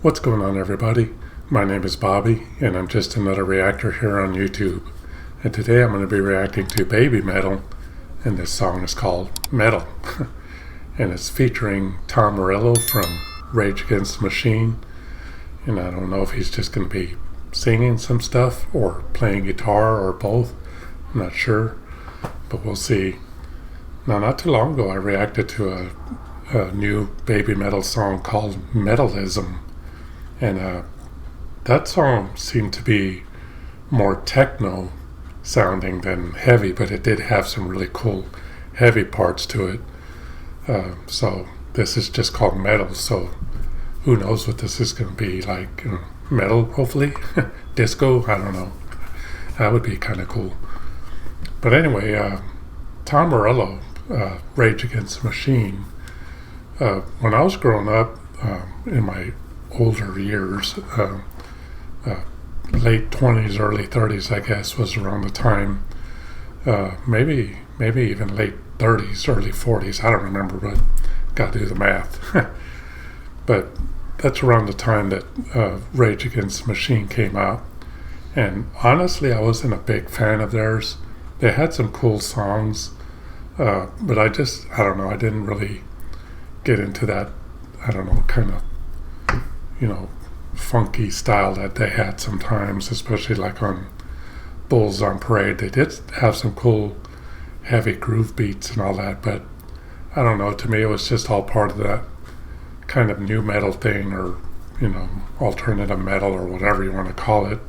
What's going on, everybody? My name is Bobby, and I'm just another reactor here on YouTube. And today I'm going to be reacting to BabyMetal, and this song is called Metal. And it's featuring Tom Morello from Rage Against the Machine. And I don't know if he's just going to be singing some stuff or playing guitar or both. I'm not sure, but we'll see. Now, not too long ago, I reacted to a new BabyMetal song called Metalism. And that song seemed to be more techno sounding than heavy, but it did have some really cool heavy parts to it. So this is just called Metal, so who knows what this is going to be like. Metal, hopefully. Disco, I don't know. That would be kind of cool. But anyway, Tom Morello, Rage Against the Machine. When I was growing up, in my older years, late 20s, early 30s, I guess, was around the time, maybe even late 30s, early 40s, I don't remember, but got to do the math. But that's around the time that Rage Against the Machine came out. And honestly, I wasn't a big fan of theirs. They had some cool songs, but I don't know, I didn't really get into that, I don't know, kind of, funky style that they had sometimes, especially like on Bulls on Parade. They did have some cool heavy groove beats and all that, but I don't know, to me it was just all part of that kind of new metal thing, or alternative metal, or whatever you want to call it,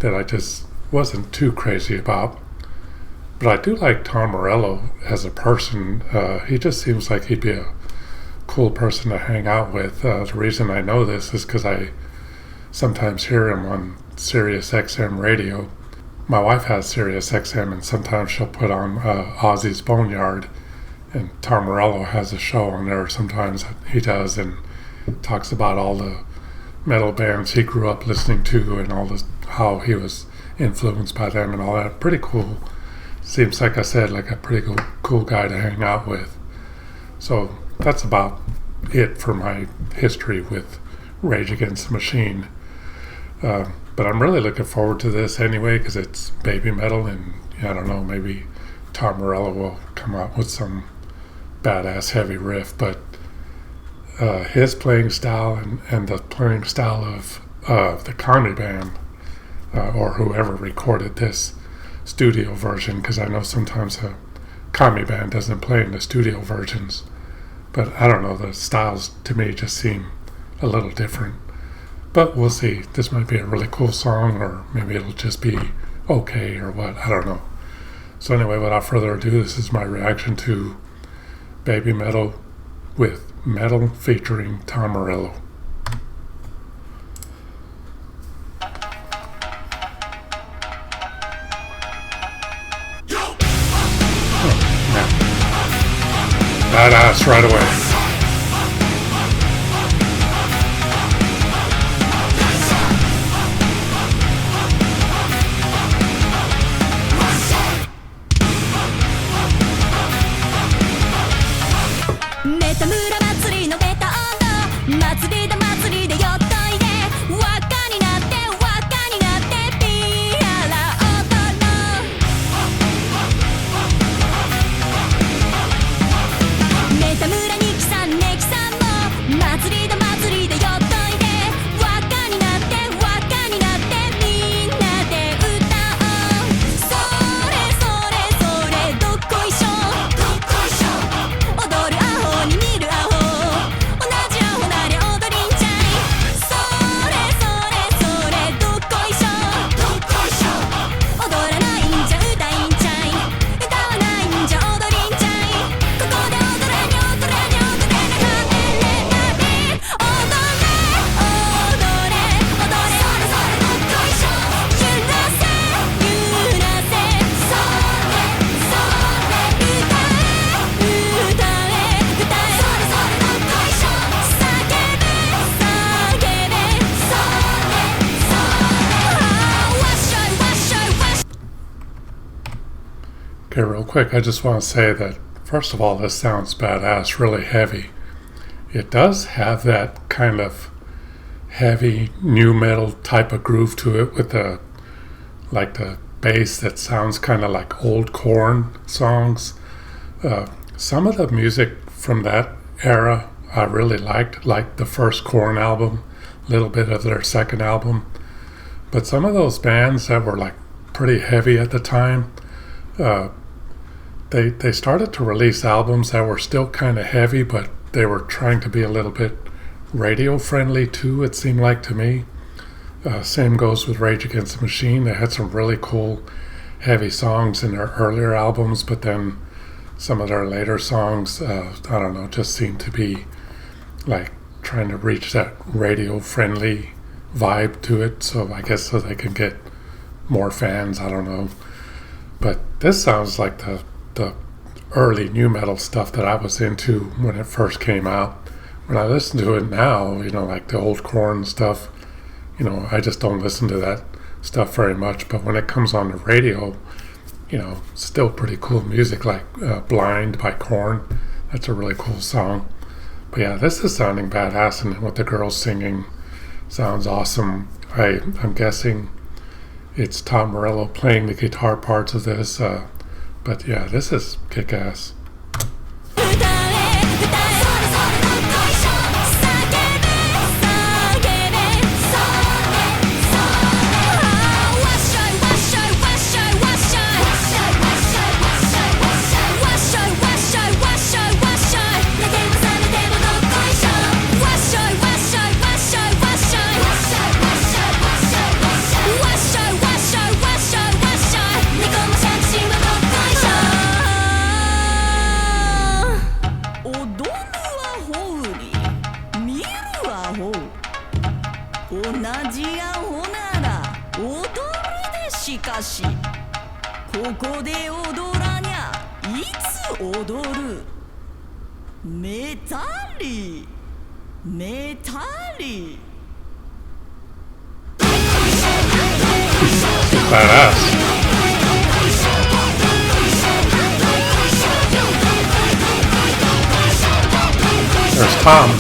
that I just wasn't too crazy about. But I do like Tom Morello as a person. He just seems like he'd be a cool person to hang out with. The reason I know this is because I sometimes hear him on Sirius XM radio. My wife has Sirius XM, and sometimes she'll put on Ozzy's Boneyard, and Tom Morello has a show on there sometimes he does, and talks about all the metal bands he grew up listening to and all this, how he was influenced by them and all that. Pretty cool. Seems, like I said, like a pretty cool guy to hang out with. So that's about it for my history with Rage Against the Machine. But I'm really looking forward to this anyway, because it's BabyMetal, and I don't know, maybe Tom Morello will come out with some badass heavy riff. But his playing style and the playing style of the Kami band, or whoever recorded this studio version, because I know sometimes a Kami band doesn't play in the studio versions. But I don't know, the styles to me just seem a little different. But we'll see. This might be a really cool song, or maybe it'll just be okay, or what. I don't know. So anyway, without further ado, this is my reaction to BabyMetal with Metal featuring Tom Morello. Badass right away. Okay, real quick, I just want to say that, first of all, this sounds badass, really heavy. It does have that kind of heavy new metal type of groove to it with the bass that sounds kind of like old Korn songs. Some of the music from that era I really liked, like the first Korn album, a little bit of their second album. But some of those bands that were like pretty heavy at the time, they started to release albums that were still kind of heavy, but they were trying to be a little bit radio friendly too, it seemed like to me. Same goes with Rage Against the Machine. They had some really cool heavy songs in their earlier albums, but then some of their later songs, I don't know, just seemed to be like trying to reach that radio friendly vibe to it. So I guess so they can get more fans, I don't know. But this sounds like the early new metal stuff that I was into when it first came out. When I listen to it now, like the old Korn stuff, I just don't listen to that stuff very much. But when it comes on the radio, still pretty cool music, like Blind by Korn. That's a really cool song. But yeah, this is sounding badass, and what the girls singing sounds awesome. I'm guessing it's Tom Morello playing the guitar parts of this. But yeah, this is kick-ass. Badass. There's Tom.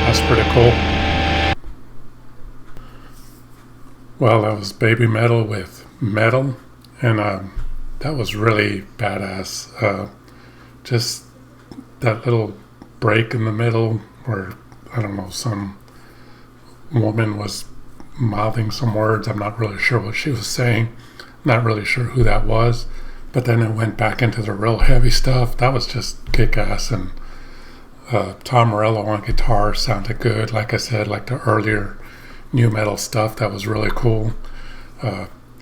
That's pretty cool. Well, that was BabyMetal with Metal, and that was really badass. Just that little break in the middle where, I don't know, some woman was mouthing some words. I'm not really sure what she was saying. Not really sure who that was. But then it went back into the real heavy stuff. That was just kick-ass, and Tom Morello on guitar sounded good. Like I said, like the earlier new metal stuff, that was really cool.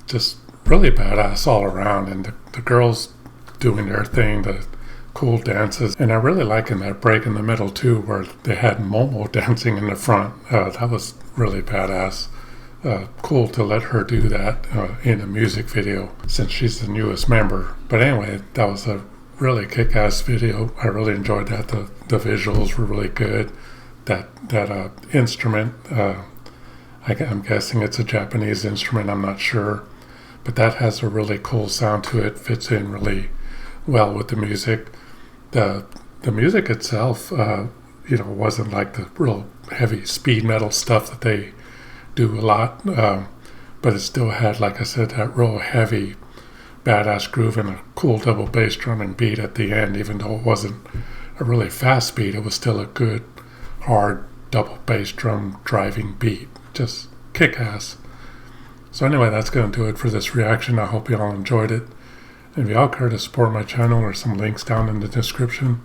Just really badass all around, and the girls doing their thing, the cool dances, and I really liking that break in the middle too, where they had Momo dancing in the front. That was really badass. Cool to let her do that in a music video, since she's the newest member. But anyway, that was a really kick-ass video. I really enjoyed that. The visuals were really good. That instrument, I'm guessing it's a Japanese instrument, I'm not sure, but that has a really cool sound to it. Fits in really well with the music. The music itself, wasn't like the real heavy speed metal stuff that they do a lot, but it still had, like I said, that real heavy badass groove and a cool double bass drumming beat at the end. Even though it wasn't a really fast beat, it was still a good hard double bass drum driving beat. Just kick ass. So anyway, that's going to do it for this reaction. I hope you all enjoyed it. If you all care to support my channel, there's some links down in the description.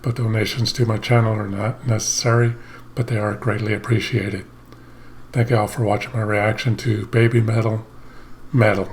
But donations to my channel are not necessary, but they are greatly appreciated. Thank you all for watching my reaction to BabyMetal. Metal.